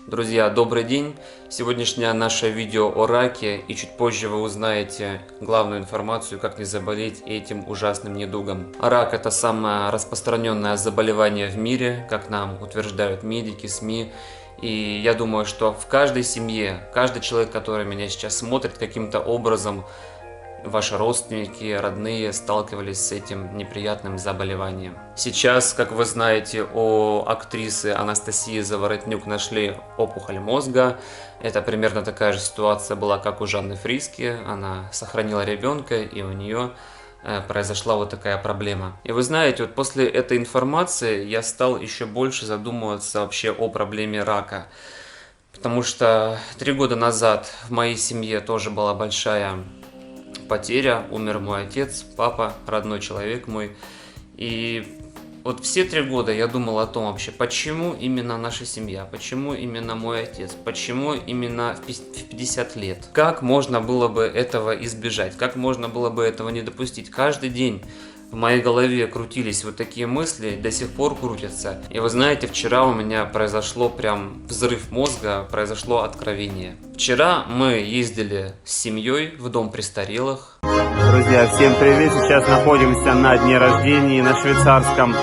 Друзья, добрый день! Сегодняшнее наше видео о раке, и чуть позже вы узнаете главную информацию, как не заболеть этим ужасным недугом. Рак – это самое распространенное заболевание в мире, как нам утверждают медики, СМИ. И я думаю, что в каждой семье, каждый человек, который меня сейчас смотрит, каким-то образом ваши родственники, родные сталкивались с этим неприятным заболеванием. Сейчас, как вы знаете, у актрисы Анастасии Заворотнюк нашли опухоль мозга. Это примерно такая же ситуация была, как у Жанны Фриске. Она сохранила ребенка, и у нее произошла вот такая проблема. И вы знаете, вот после этой информации я стал еще больше задумываться вообще о проблеме рака. Потому что 3 года назад в моей семье тоже была большая потеря, умер мой отец, папа, родной человек мой. И вот все 3 года я думал о том вообще, почему именно наша семья, почему именно мой отец, почему именно в 50 лет. Как можно было бы этого избежать, как можно было бы этого не допустить. Каждый день в моей голове крутились вот такие мысли, до сих пор крутятся. И вы знаете, вчера у меня произошло прям взрыв мозга, произошло откровение. Вчера мы ездили с семьей в дом престарелых. Друзья, всем привет! Сейчас находимся на дне рождения на швейцарском.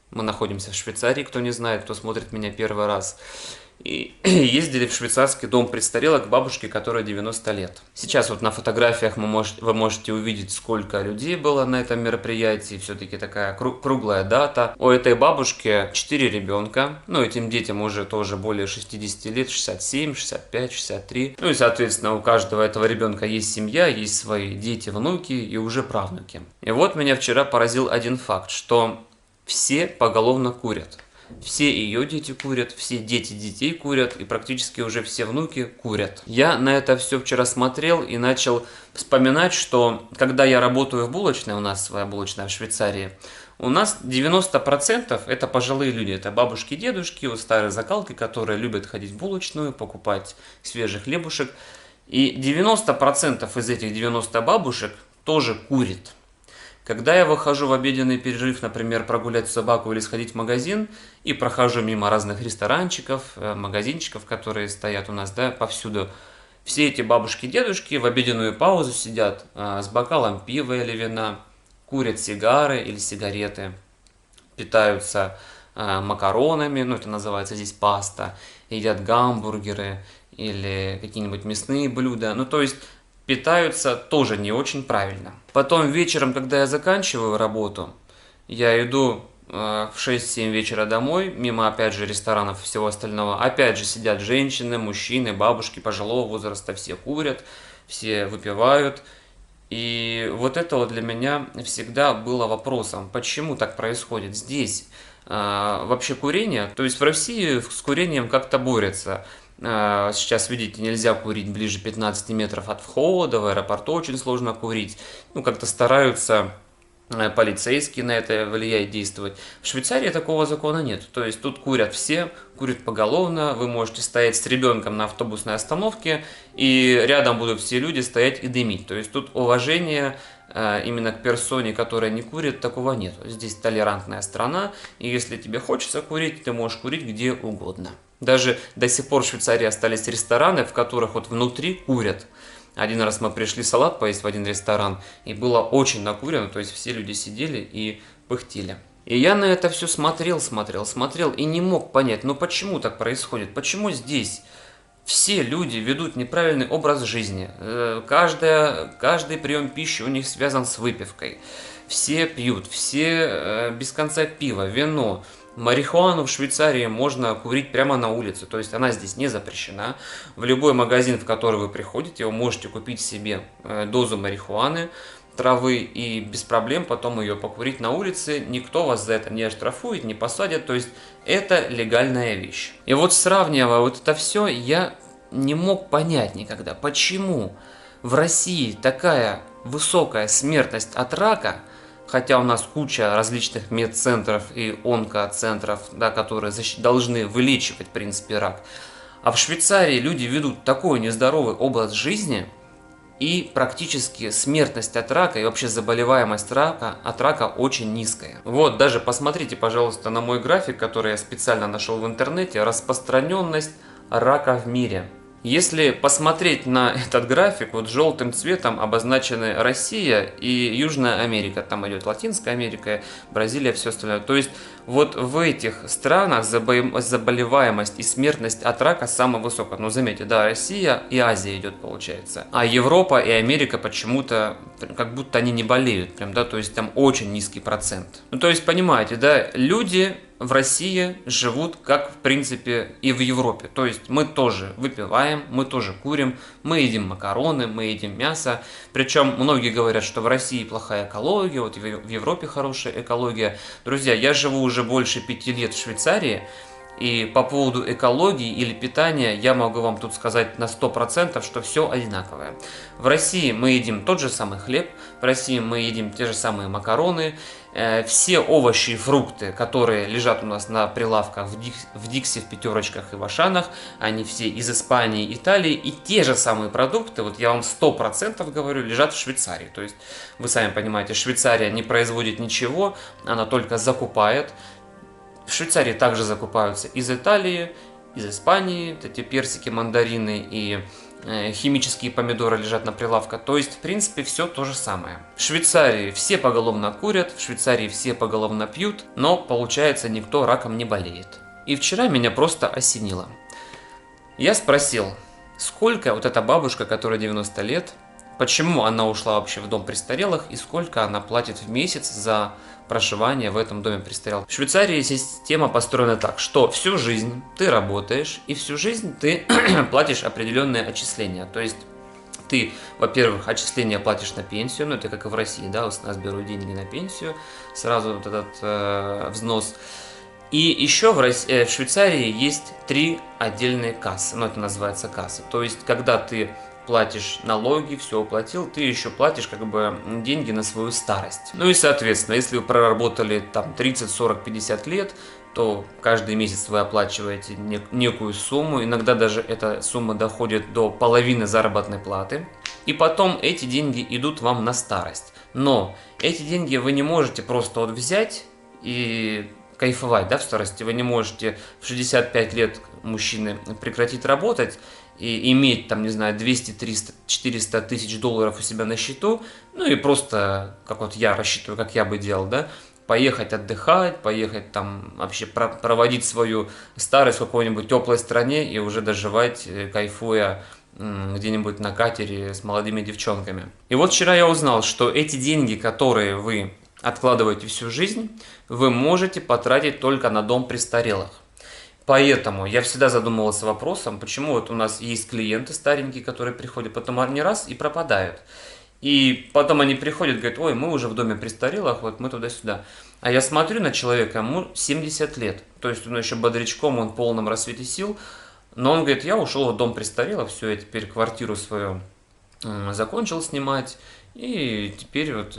Мы находимся в Швейцарии, кто не знает, кто смотрит меня первый раз. И ездили в швейцарский дом престарелых к бабушке, которой 90 лет. Сейчас вот на фотографиях вы можете увидеть, сколько людей было на этом мероприятии. Все-таки такая круглая дата. У этой бабушки 4 ребенка. Ну, этим детям уже тоже более 60 лет, 67, 65, 63. Ну и, соответственно, у каждого этого ребенка есть семья, есть свои дети, внуки и уже правнуки. И вот меня вчера поразил один факт, что все поголовно курят. Все ее дети курят, все дети детей курят, и практически уже все внуки курят. Я на это все вчера смотрел и начал вспоминать, что когда я работаю в булочной, у нас своя булочная в Швейцарии, у нас 90% это пожилые люди, это бабушки, дедушки, вот старые закалки, которые любят ходить в булочную, покупать свежий хлебушек. И 90% из этих 90 бабушек тоже курит. Когда я выхожу в обеденный перерыв, например, прогулять собаку или сходить в магазин, и прохожу мимо разных ресторанчиков, магазинчиков, которые стоят у нас, да, повсюду, все эти бабушки-дедушки в обеденную паузу сидят с бокалом пива или вина, курят сигары или сигареты, питаются макаронами, ну это называется здесь паста, едят гамбургеры или какие-нибудь мясные блюда, ну то есть питаются тоже не очень правильно. Потом вечером, когда я заканчиваю работу, я иду в 6-7 вечера домой, мимо опять же ресторанов и всего остального. Опять же сидят женщины, мужчины, бабушки пожилого возраста, все курят, все выпивают. И вот это вот для меня всегда было вопросом, почему так происходит здесь. Вообще курение, то есть в России с курением как-то борются. Сейчас, видите, нельзя курить ближе 15 метров от входа, в аэропорту очень сложно курить. Ну, как-то стараются полицейские на это влиять, действовать. В Швейцарии такого закона нет. То есть тут курят все, курят поголовно. Вы можете стоять с ребенком на автобусной остановке, и рядом будут все люди стоять и дымить. То есть тут уважение именно к персоне, которая не курит, такого нет. Здесь толерантная страна, и если тебе хочется курить, ты можешь курить где угодно. Даже до сих пор в Швейцарии остались рестораны, в которых вот внутри курят. Один раз мы пришли салат поесть в один ресторан, и было очень накурено, то есть все люди сидели и пыхтели. И я на это все смотрел, и не мог понять, ну почему так происходит, почему здесь все люди ведут неправильный образ жизни, каждый прием пищи у них связан с выпивкой, все пьют, все без конца пиво, вино. Марихуану в Швейцарии можно курить прямо на улице, то есть она здесь не запрещена. В любой магазин, в который вы приходите, вы можете купить себе дозу марихуаны, травы, и без проблем потом ее покурить на улице. Никто вас за это не оштрафует, не посадит, то есть это легальная вещь. И вот сравнивая вот это все, я не мог понять никогда, почему в России такая высокая смертность от рака, хотя у нас куча различных медцентров и онкоцентров, да, которые должны вылечивать, в принципе, рак. А в Швейцарии люди ведут такой нездоровый образ жизни, и практически смертность от рака и вообще заболеваемость от рака очень низкая. Вот, даже посмотрите, пожалуйста, на мой график, который я специально нашел в интернете, распространенность рака в мире. Если посмотреть на этот график, вот желтым цветом обозначены Россия и Южная Америка, там идет Латинская Америка, Бразилия, все остальное. То есть вот в этих странах заболеваемость и смертность от рака самая высокая. Но заметьте, да, Россия и Азия идет, получается. А Европа и Америка почему-то, как будто они не болеют, прям, да, то есть там очень низкий процент. Ну, то есть, понимаете, да, люди в России живут как, в принципе, и в Европе. То есть мы тоже выпиваем, мы тоже курим, мы едим макароны, мы едим мясо. Причем многие говорят, что в России плохая экология, вот в Европе хорошая экология. Друзья, я живу уже больше 5 лет в Швейцарии, и по поводу экологии или питания я могу вам тут сказать на 100%, что все одинаковое. В России мы едим тот же самый хлеб, в России мы едим те же самые макароны, все овощи и фрукты, которые лежат у нас на прилавках в Дикси, в Пятерочках и в Ашанах, они все из Испании, Италии, и те же самые продукты, вот я вам 100% говорю, лежат в Швейцарии. То есть вы сами понимаете, Швейцария не производит ничего, она только закупает. В Швейцарии также закупаются из Италии, из Испании, эти персики, мандарины и химические помидоры лежат на прилавках. То есть, в принципе, все то же самое. В Швейцарии все поголовно курят, в Швейцарии все поголовно пьют, но, получается, никто раком не болеет. И вчера меня просто осенило. Я спросил, сколько вот эта бабушка, которая 90 лет, почему она ушла вообще в дом престарелых и сколько она платит в месяц за проживание в этом доме престарелых. В Швейцарии система построена так, что всю жизнь ты работаешь и всю жизнь ты платишь определенные отчисления. То есть ты, во-первых, отчисления платишь на пенсию, ну это как и в России, да, у нас берут деньги на пенсию, сразу вот этот взнос. И еще в Швейцарии есть 3 отдельные кассы, ну это называется касса. То есть когда ты платишь налоги, все уплатил, ты еще платишь как бы деньги на свою старость. Ну и соответственно, если вы проработали там 30, 40, 50 лет, то каждый месяц вы оплачиваете некую сумму, иногда даже эта сумма доходит до половины заработной платы, и потом эти деньги идут вам на старость. Но эти деньги вы не можете просто вот взять и кайфовать, да, в старости. Вы не можете в 65 лет мужчины прекратить работать и иметь там, не знаю, 200, 300, 400 тысяч долларов у себя на счету, ну и просто, как вот я рассчитываю, как я бы делал, да, поехать отдыхать, поехать там вообще проводить свою старость в какой-нибудь теплой стране и уже доживать, кайфуя где-нибудь на катере с молодыми девчонками. И вот вчера я узнал, что эти деньги, которые вы откладываете всю жизнь, вы можете потратить только на дом престарелых. Поэтому я всегда задумывался вопросом, почему вот у нас есть клиенты старенькие, которые приходят, потом они раз и пропадают. И потом они приходят, говорят, ой, мы уже в доме престарелых, вот мы туда-сюда. А я смотрю на человека, ему 70 лет, то есть он еще бодрячком, он в полном рассвете сил, но он говорит, я ушел в дом престарелых, все, я теперь квартиру свою закончил снимать, и теперь вот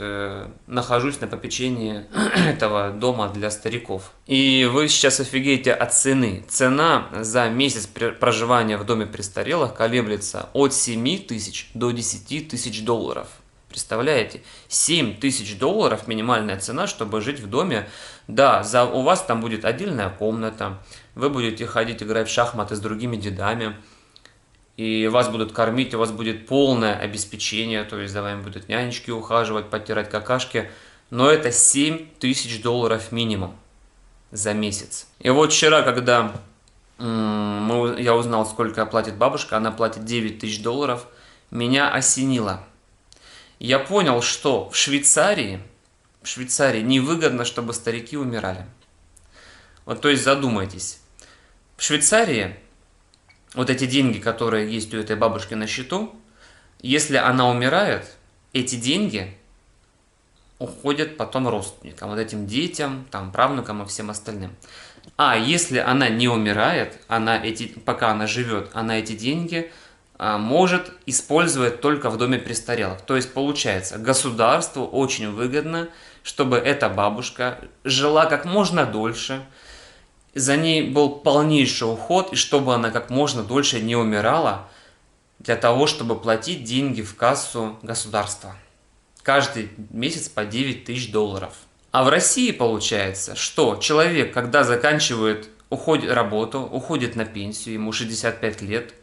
нахожусь на попечении этого дома для стариков. И вы сейчас офигеете от цены. Цена за месяц проживания в доме престарелых колеблется от 7 тысяч до 10 тысяч долларов. Представляете? 7 тысяч долларов минимальная цена, чтобы жить в доме. Да, у вас там будет отдельная комната, вы будете ходить играть в шахматы с другими дедами, и вас будут кормить, у вас будет полное обеспечение, то есть за вами будут нянечки ухаживать, подтирать какашки, но это 7 тысяч долларов минимум за месяц. И вот вчера, когда я узнал, сколько платит бабушка, она платит 9 тысяч долларов, меня осенило. Я понял, что в Швейцарии невыгодно, чтобы старики умирали. Вот, то есть задумайтесь, в Швейцарии вот эти деньги, которые есть у этой бабушки на счету, если она умирает, эти деньги уходят потом родственникам, вот этим детям, там, правнукам и всем остальным. А если она не умирает, пока она живет, она эти деньги может использовать только в доме престарелых. То есть получается, государству очень выгодно, чтобы эта бабушка жила как можно дольше, за ней был полнейший уход, и чтобы она как можно дольше не умирала, для того, чтобы платить деньги в кассу государства. Каждый месяц по 9 тысяч долларов. А в России получается, что человек, когда уходит работу, уходит на пенсию, ему 65 лет,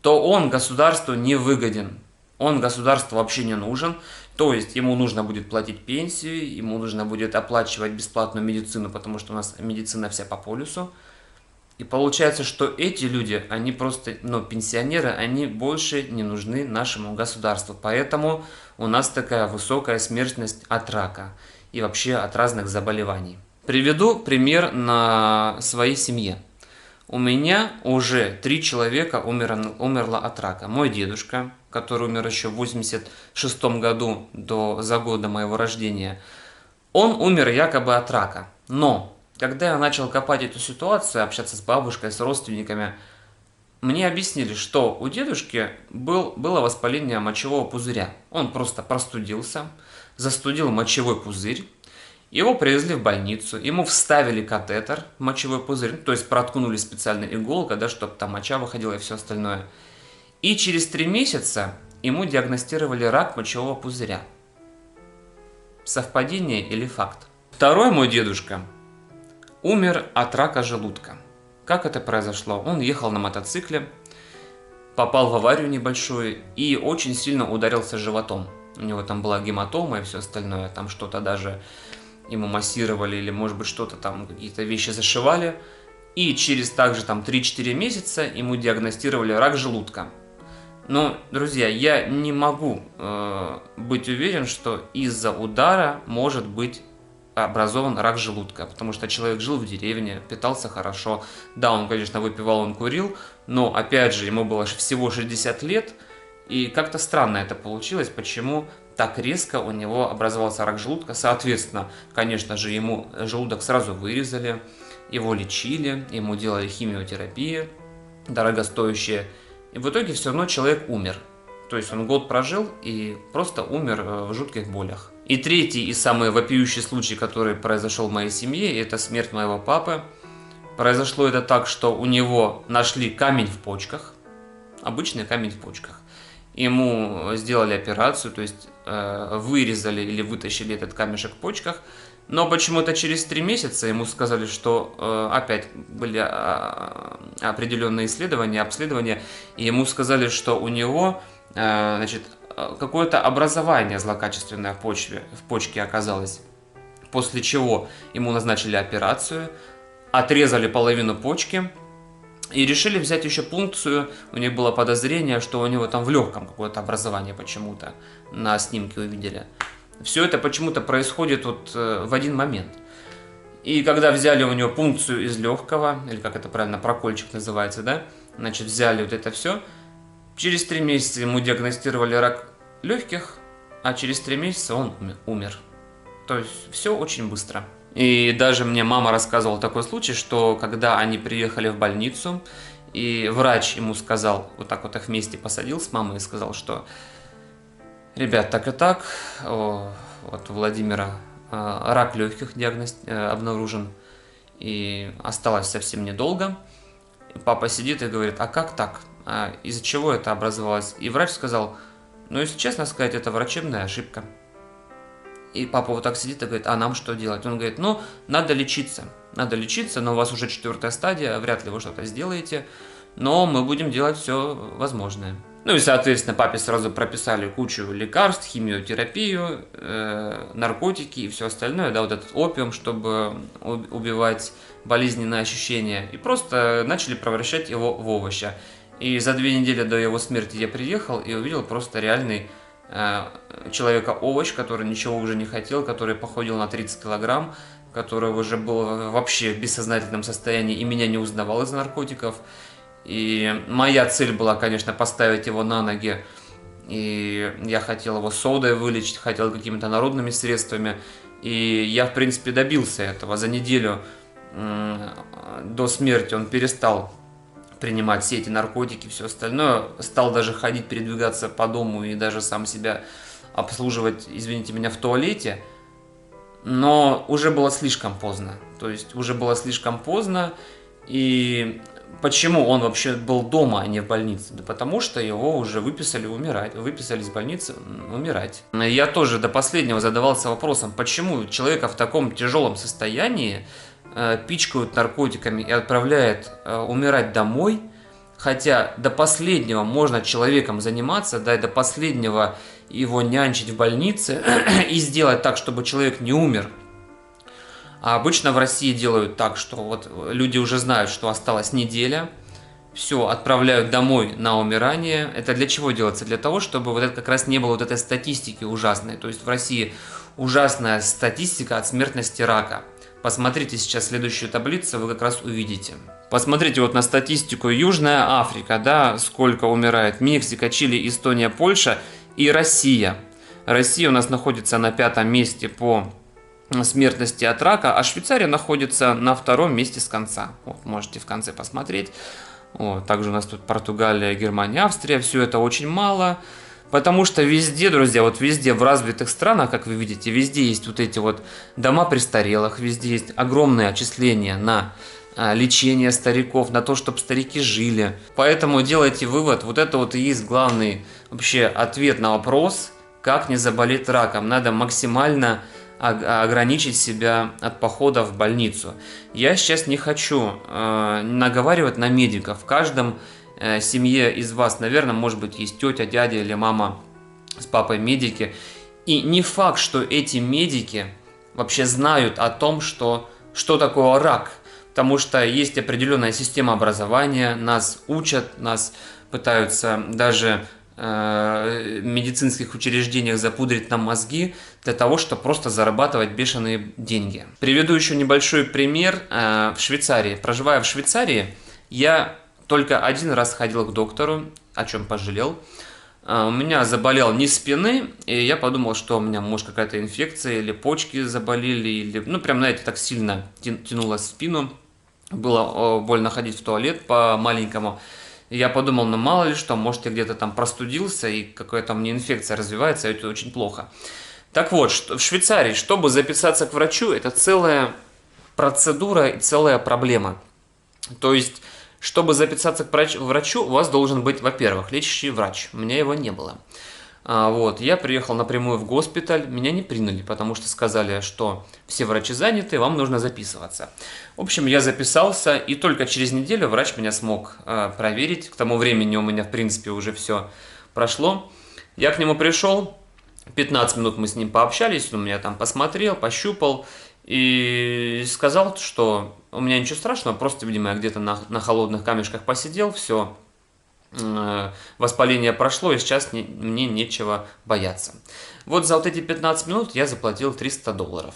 то он государству не выгоден. Он государству вообще не нужен. То есть ему нужно будет платить пенсию, ему нужно будет оплачивать бесплатную медицину, потому что у нас медицина вся по полюсу. И получается, что эти люди, они просто, пенсионеры, они больше не нужны нашему государству. Поэтому у нас такая высокая смертность от рака и вообще от разных заболеваний. Приведу пример на своей семье. У меня уже 3 человека умерло от рака. Мой дедушка, который умер еще в 86 году, за год до моего рождения, он умер якобы от рака. Но когда я начал копать эту ситуацию, общаться с бабушкой, с родственниками, мне объяснили, что у дедушки было воспаление мочевого пузыря. Он просто простудился, застудил мочевой пузырь. Его привезли в больницу, ему вставили катетер в мочевой пузырь, то есть проткнули специально иголкой, чтобы там моча выходила и все остальное. И через 3 месяца ему диагностировали рак мочевого пузыря. Совпадение или факт? Второй мой дедушка умер от рака желудка. Как это произошло? Он ехал на мотоцикле, попал в аварию небольшую и очень сильно ударился животом. У него там была гематома и все остальное, там что-то даже ему массировали или, может быть, что-то там, какие-то вещи зашивали. И через также там 3-4 месяца ему диагностировали рак желудка. Но, друзья, я не могу быть уверен, что из-за удара может быть образован рак желудка, потому что человек жил в деревне, питался хорошо. Да, он, конечно, выпивал, он курил, но, опять же, ему было всего 60 лет, и как-то странно это получилось, почему так резко у него образовался рак желудка. Соответственно, конечно же, ему желудок сразу вырезали, его лечили, ему делали химиотерапию, дорогостоящие. И в итоге все равно человек умер. То есть он год прожил и просто умер в жутких болях. И третий и самый вопиющий случай, который произошел в моей семье, это смерть моего папы. Произошло это так, что у него нашли камень в почках, обычный камень в почках. Ему сделали операцию, то есть вырезали или вытащили этот камешек в почках, но почему-то через 3 месяца ему сказали, что опять были определенные исследования, обследования, и ему сказали, что у него какое-то образование злокачественное в почке оказалось, после чего ему назначили операцию, отрезали половину почки, и решили взять еще пункцию. У них было подозрение, что у него там в легком какое-то образование почему-то. На снимке увидели. Все это почему-то происходит в один момент. И когда взяли у него пункцию из легкого, или как это правильно, прокольчик называется, да? Значит, взяли вот это все. Через 3 месяца ему диагностировали рак легких, а через 3 месяца он умер. То есть все очень быстро. И даже мне мама рассказывала такой случай, что когда они приехали в больницу, и врач ему сказал, вот так вот их вместе посадил с мамой и сказал, что ребят, так и так, вот у Владимира рак легких обнаружен, и осталось совсем недолго. И папа сидит и говорит, а как так? Из-за чего это образовалось? И врач сказал, если честно сказать, это врачебная ошибка. И папа вот так сидит и говорит, а нам что делать? Он говорит, надо лечиться, но у вас уже 4-я стадия, вряд ли вы что-то сделаете, но мы будем делать все возможное. И, соответственно, папе сразу прописали кучу лекарств, химиотерапию, наркотики и все остальное, да, вот этот опиум, чтобы убивать болезненные ощущения, и просто начали превращать его в овощи. И за 2 недели до его смерти я приехал и увидел просто реальный человека-овощ, который ничего уже не хотел, который похудел на 30 килограмм, который уже был вообще в бессознательном состоянии и меня не узнавал из-за наркотиков. И моя цель была, конечно, поставить его на ноги, и я хотел его содой вылечить, хотел какими-то народными средствами, и я, в принципе, добился этого. За неделю до смерти он перестал принимать все эти наркотики, все остальное, стал даже ходить, передвигаться по дому и даже сам себя обслуживать, извините меня, в туалете, но уже было слишком поздно, и Почему он вообще был дома, а не в больнице? Да потому что его уже выписали умирать, выписали из больницы умирать. Я тоже до последнего задавался вопросом, почему человека в таком тяжелом состоянии пичкают наркотиками и отправляют умирать домой, хотя до последнего можно человеком заниматься, да, и до последнего его нянчить в больнице и сделать так, чтобы человек не умер. А обычно в России делают так, что вот люди уже знают, что осталась неделя, все, отправляют домой на умирание. Это для чего делается? Для того, чтобы вот это как раз не было вот этой статистики ужасной. То есть в России ужасная статистика от смертности рака. Посмотрите сейчас следующую таблицу, вы как раз увидите. Посмотрите вот на статистику. Южная Африка, да, сколько умирает. Мексика, Чили, Эстония, Польша и Россия. Россия у нас находится на 5-м месте по смертности от рака, а Швейцария находится на 2-м месте с конца. Вот, можете в конце посмотреть. Вот, также у нас тут Португалия, Германия, Австрия. Все это очень мало. Потому что везде, друзья, вот везде в развитых странах, как вы видите, везде есть вот эти вот дома престарелых, везде есть огромные отчисления на лечение стариков, на то, чтобы старики жили. Поэтому делайте вывод, вот это вот и есть главный вообще ответ на вопрос, как не заболеть раком. Надо максимально ограничить себя от похода в больницу. Я сейчас не хочу наговаривать на медиков. В каждом семье из вас, наверное, может быть, есть тетя, дядя или мама с папой медики. И не факт, что эти медики вообще знают о том, что такое рак. Потому что есть определенная система образования, нас учат, нас пытаются даже в медицинских учреждениях запудрить нам мозги для того, чтобы просто зарабатывать бешеные деньги. Приведу еще небольшой пример. В Швейцарии, проживая в Швейцарии, я только один раз ходил к доктору, о чем пожалел. У меня заболел низ спины, и я подумал, что у меня может какая-то инфекция, или почки заболели, или, ну, прям, знаете, так сильно тянуло спину. Было больно ходить в туалет по-маленькому. И я подумал, ну мало ли что, может я где-то там простудился, и какая-то мне инфекция развивается, и это очень плохо. Так вот, в Швейцарии, чтобы записаться к врачу, это целая процедура и целая проблема. То есть, чтобы записаться к врачу, у вас должен быть, во-первых, лечащий врач. У меня его не было. Вот, я приехал напрямую в госпиталь, меня не приняли, потому что сказали, что все врачи заняты, вам нужно записываться. В общем, я записался, и только через неделю врач меня смог проверить. К тому времени у меня, в принципе, уже все прошло. Я к нему пришел, 15 минут мы с ним пообщались, он меня там посмотрел, пощупал и сказал, что у меня ничего страшного, просто, видимо, я где-то на холодных камешках посидел, все. Воспаление прошло, и сейчас мне нечего бояться. Вот за вот эти 15 минут я заплатил $300.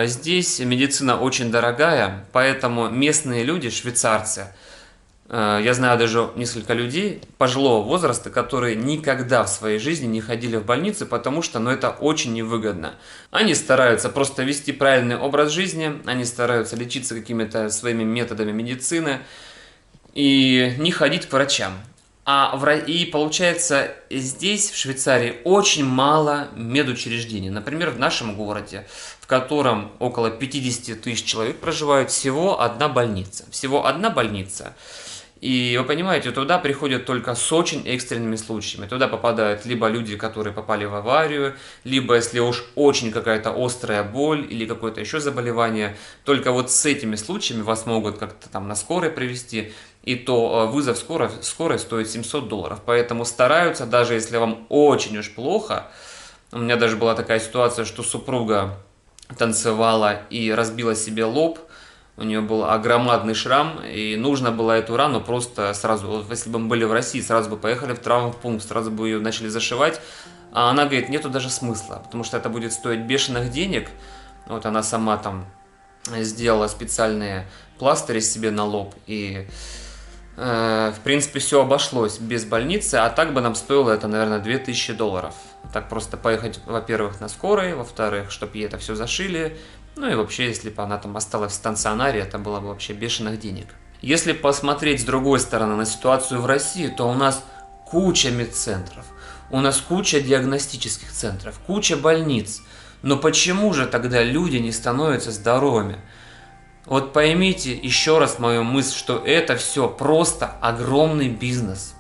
Здесь медицина очень дорогая, поэтому местные люди, швейцарцы, я знаю даже несколько людей пожилого возраста, которые никогда в своей жизни не ходили в больницу, потому что это очень невыгодно. Они стараются просто вести правильный образ жизни, они стараются лечиться какими-то своими методами медицины и не ходить к врачам. И получается, здесь, в Швейцарии, очень мало медучреждений. Например, в нашем городе, в котором около 50 тысяч человек проживают, всего одна больница. Всего одна больница. И вы понимаете, туда приходят только с очень экстренными случаями. Туда попадают либо люди, которые попали в аварию, либо если уж очень какая-то острая боль или какое-то еще заболевание. Только вот с этими случаями вас могут как-то там на скорой привезти. И то вызов скорой стоит $700. Поэтому стараются, даже если вам очень уж плохо. У меня даже была такая ситуация, что супруга танцевала и разбила себе лоб. У нее был громадный шрам, и нужно было эту рану просто сразу, если бы мы были в России, сразу бы поехали в травмпункт, сразу бы ее начали зашивать. А она говорит, нету даже смысла, потому что это будет стоить бешеных денег. Вот она сама там сделала специальные пластыри себе на лоб, и в принципе все обошлось без больницы, а так бы нам стоило это, наверное, $2000. Так просто поехать, во-первых, на скорой, во-вторых, чтобы ей это все зашили. Ну и вообще, если бы она там осталась в стационаре, это было бы вообще бешеных денег. Если посмотреть с другой стороны на ситуацию в России, то у нас куча медцентров, у нас куча диагностических центров, куча больниц. Но почему же тогда люди не становятся здоровыми? Вот поймите еще раз мою мысль, что это все просто огромный бизнес.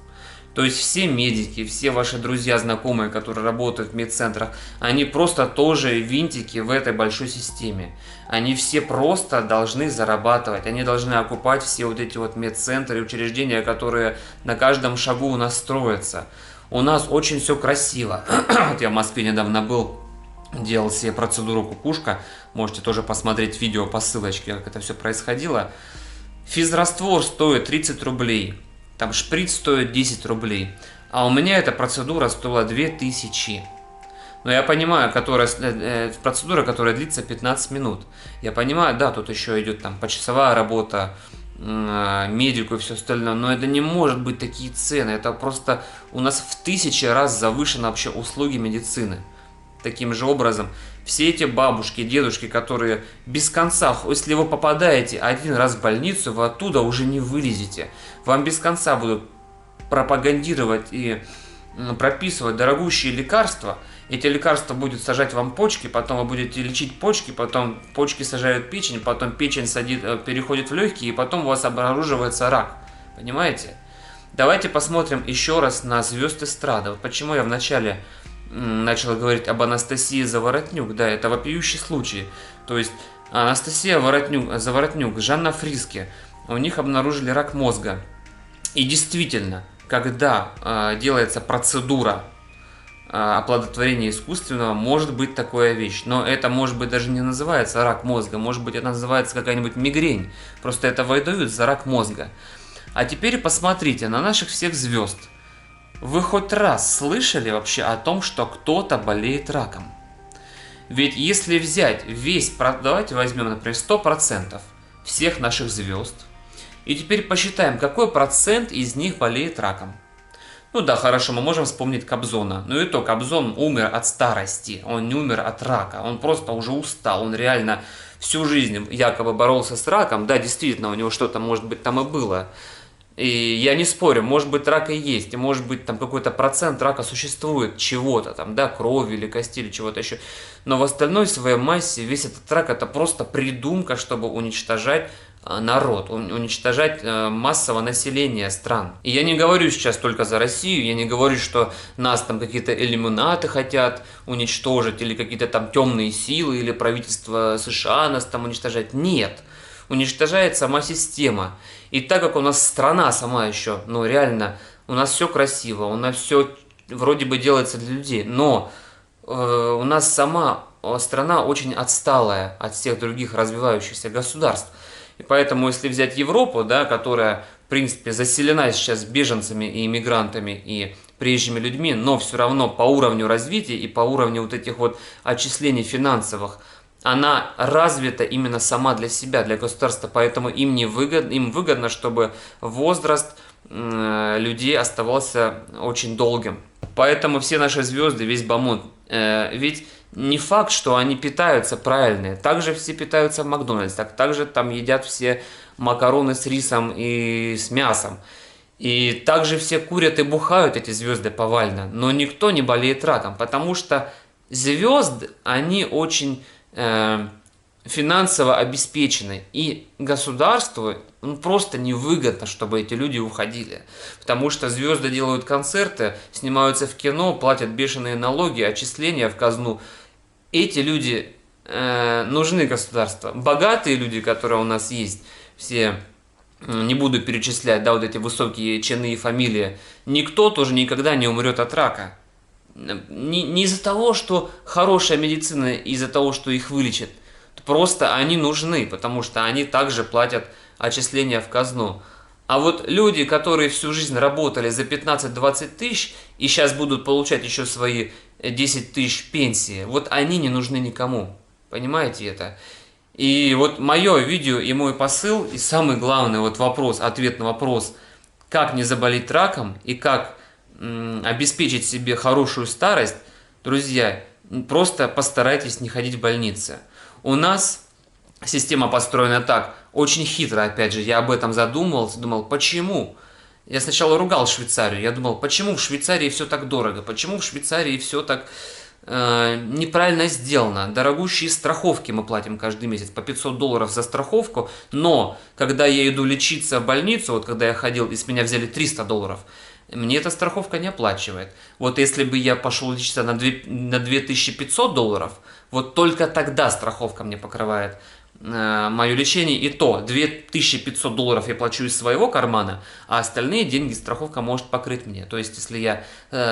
То есть все медики, все ваши друзья, знакомые, которые работают в медцентрах, они просто тоже винтики в этой большой системе. Они все просто должны зарабатывать, они должны окупать все вот эти вот медцентры и учреждения, которые на каждом шагу у нас строятся. У нас очень все красиво. Вот я в Москве недавно был, делал себе процедуру кукушка. Можете тоже посмотреть видео по ссылочке, как это все происходило. Физраствор стоит 30 рублей. Там шприц стоит 10 рублей. А у меня эта процедура стоила 2000. Но я понимаю, процедура, которая длится 15 минут. Я понимаю, да, тут еще идет там почасовая работа, медику и все остальное. Но это не может быть такие цены. Это просто у нас в 1000 раз завышены вообще услуги медицины. Таким же образом, все эти бабушки, дедушки, которые без конца, если вы попадаете один раз в больницу, вы оттуда уже не вылезете. Вам без конца будут пропагандировать и прописывать дорогущие лекарства. Эти лекарства будут сажать вам почки, потом вы будете лечить почки, потом почки сажают печень, потом печень переходит в легкие, и потом у вас обнаруживается рак. Понимаете? Давайте посмотрим еще раз на звезд эстрады. Почему я вначале начал говорить об Анастасии Заворотнюк. Да, это вопиющий случай. То есть Анастасия Заворотнюк, Жанна Фриске, у них обнаружили рак мозга. И действительно, когда делается процедура оплодотворения искусственного, может быть такая вещь. Но это может быть даже не называется рак мозга, может быть это называется какая-нибудь мигрень. Просто это выдают за рак мозга. А теперь посмотрите на наших всех звезд. Вы хоть раз слышали вообще о том, что кто-то болеет раком? Ведь если взять давайте возьмем, например, 100% всех наших звезд, и теперь посчитаем, какой процент из них болеет раком. Ну да, хорошо, мы можем вспомнить Кобзона. Но и то, Кобзон умер от старости, он не умер от рака, он просто уже устал, он реально всю жизнь якобы боролся с раком. Да, действительно, у него что-то, может быть, там и было. И я не спорю, может быть рак и есть, и может быть там какой-то процент рака существует, чего-то там, да, крови или кости или чего-то еще. Но в остальной своей массе весь этот рак это просто придумка, чтобы уничтожать народ, уничтожать массово население стран. И я не говорю сейчас только за Россию, я не говорю, что нас там какие-то иллюминаты хотят уничтожить, или какие-то там темные силы, или правительство США нас там уничтожать. Нет. Уничтожает сама система. И так как у нас страна сама еще, ну реально, у нас все красиво, у нас все вроде бы делается для людей, но у нас сама страна очень отсталая от всех других развивающихся государств. И поэтому, если взять Европу, да, которая, в принципе, заселена сейчас беженцами и иммигрантами и приезжими людьми, но все равно по уровню развития и по уровню вот этих вот отчислений финансовых, она развита именно сама для себя, для государства, поэтому им выгодно, чтобы возраст людей оставался очень долгим. Поэтому все наши звезды, весь бомонд, ведь не факт, что они питаются правильно. Также все питаются в Макдональдсе, также там едят все макароны с рисом и с мясом. И также все курят и бухают, эти звезды повально, но никто не болеет раком, потому что звезды, они очень финансово обеспечены, и государству просто невыгодно, чтобы эти люди уходили, потому что звезды делают концерты, снимаются в кино, платят бешеные налоги, отчисления в казну. Эти люди нужны государству. Богатые люди, которые у нас есть, все, не буду перечислять, да, вот эти высокие чины и фамилии, никто тоже никогда не умрет от рака. Не из-за того, что хорошая медицина, из-за того, что их вылечат. Просто они нужны, потому что они также платят отчисления в казну. А вот люди, которые всю жизнь работали за 15-20 тысяч и сейчас будут получать еще свои 10 тысяч пенсии, вот они не нужны никому. Понимаете это? И вот мое видео и мой посыл, и самый главный вот вопрос, ответ на вопрос, как не заболеть раком и как обеспечить себе хорошую старость, друзья, просто постарайтесь не ходить в больницы. У нас система построена так, очень хитро, опять же, я об этом задумывался, думал, почему? Я сначала ругал Швейцарию, я думал, почему в Швейцарии все так дорого, почему в Швейцарии все так неправильно сделано. Дорогущие страховки мы платим каждый месяц по $500 за страховку, но когда я иду лечиться в больницу, вот когда я ходил и с меня взяли $300, мне эта страховка не оплачивает. Вот если бы я пошел лечиться на $2500, вот только тогда страховка мне покрывает мое лечение, и то $2500 я плачу из своего кармана, а остальные деньги страховка может покрыть мне. То есть, если я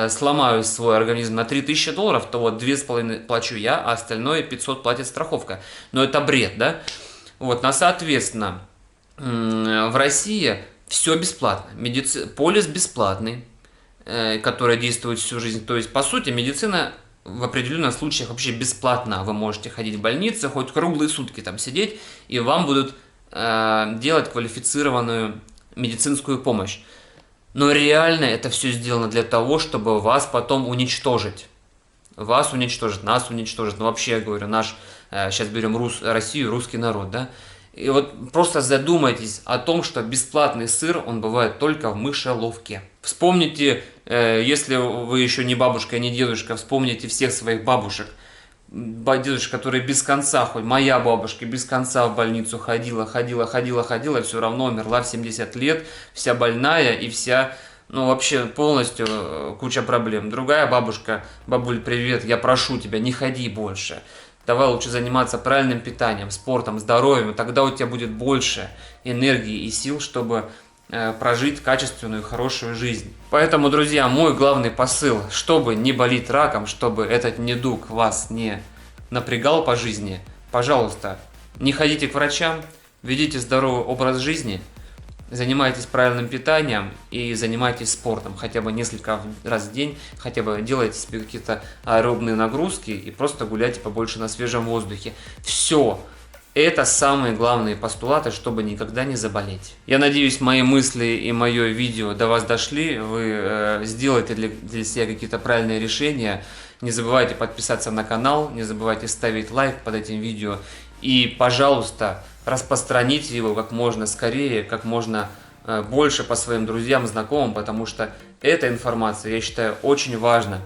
сломаю свой организм на $3000, то вот 2,5 плачу я, а остальное 500 платит страховка. Но это бред, да? Вот, соответственно, в России все бесплатно. Полис бесплатный, который действует всю жизнь. То есть, по сути, медицина в определенных случаях вообще бесплатно. Вы можете ходить в больнице, хоть круглые сутки там сидеть, и вам будут делать квалифицированную медицинскую помощь. Но реально это все сделано для того, чтобы вас потом уничтожить. Вас уничтожить, нас уничтожить. Ну вообще, я говорю, сейчас берем Россию, русский народ, да? И вот просто задумайтесь о том, что бесплатный сыр, он бывает только в мышеловке. Вспомните, если вы еще не бабушка, не дедушка, вспомните всех своих бабушек. Дедушек, которые без конца, хоть моя бабушка без конца в больницу ходила, и все равно умерла в 70 лет, вся больная и вся, ну вообще полностью куча проблем. Другая бабушка: бабуль, привет, я прошу тебя, не ходи больше. Давай лучше заниматься правильным питанием, спортом, здоровьем, и тогда у тебя будет больше энергии и сил, чтобы прожить качественную, хорошую жизнь. Поэтому, друзья, мой главный посыл: чтобы не болеть раком, чтобы этот недуг вас не напрягал по жизни, пожалуйста, не ходите к врачам, ведите здоровый образ жизни, занимайтесь правильным питанием и занимайтесь спортом хотя бы несколько раз в день, хотя бы делайте себе какие-то аэробные нагрузки и просто гуляйте побольше на свежем воздухе. Все. Это самые главные постулаты, чтобы никогда не заболеть. Я надеюсь, мои мысли и мое видео до вас дошли. Вы сделаете для себя какие-то правильные решения. Не забывайте подписаться на канал, не забывайте ставить лайк под этим видео. И, пожалуйста, распространите его как можно скорее, как можно больше по своим друзьям, знакомым, потому что эта информация, я считаю, очень важна.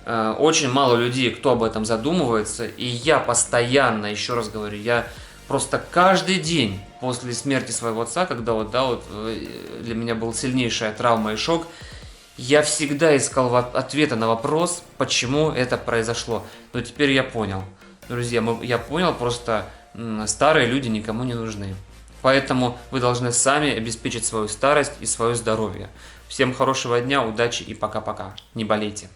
Очень мало людей, кто об этом задумывается, и я постоянно, еще раз говорю, я просто каждый день после смерти своего отца, когда для меня была сильнейшая травма и шок, я всегда искал ответа на вопрос, почему это произошло. Но теперь я понял. Друзья, я понял, просто старые люди никому не нужны. Поэтому вы должны сами обеспечить свою старость и свое здоровье. Всем хорошего дня, удачи и пока-пока. Не болейте.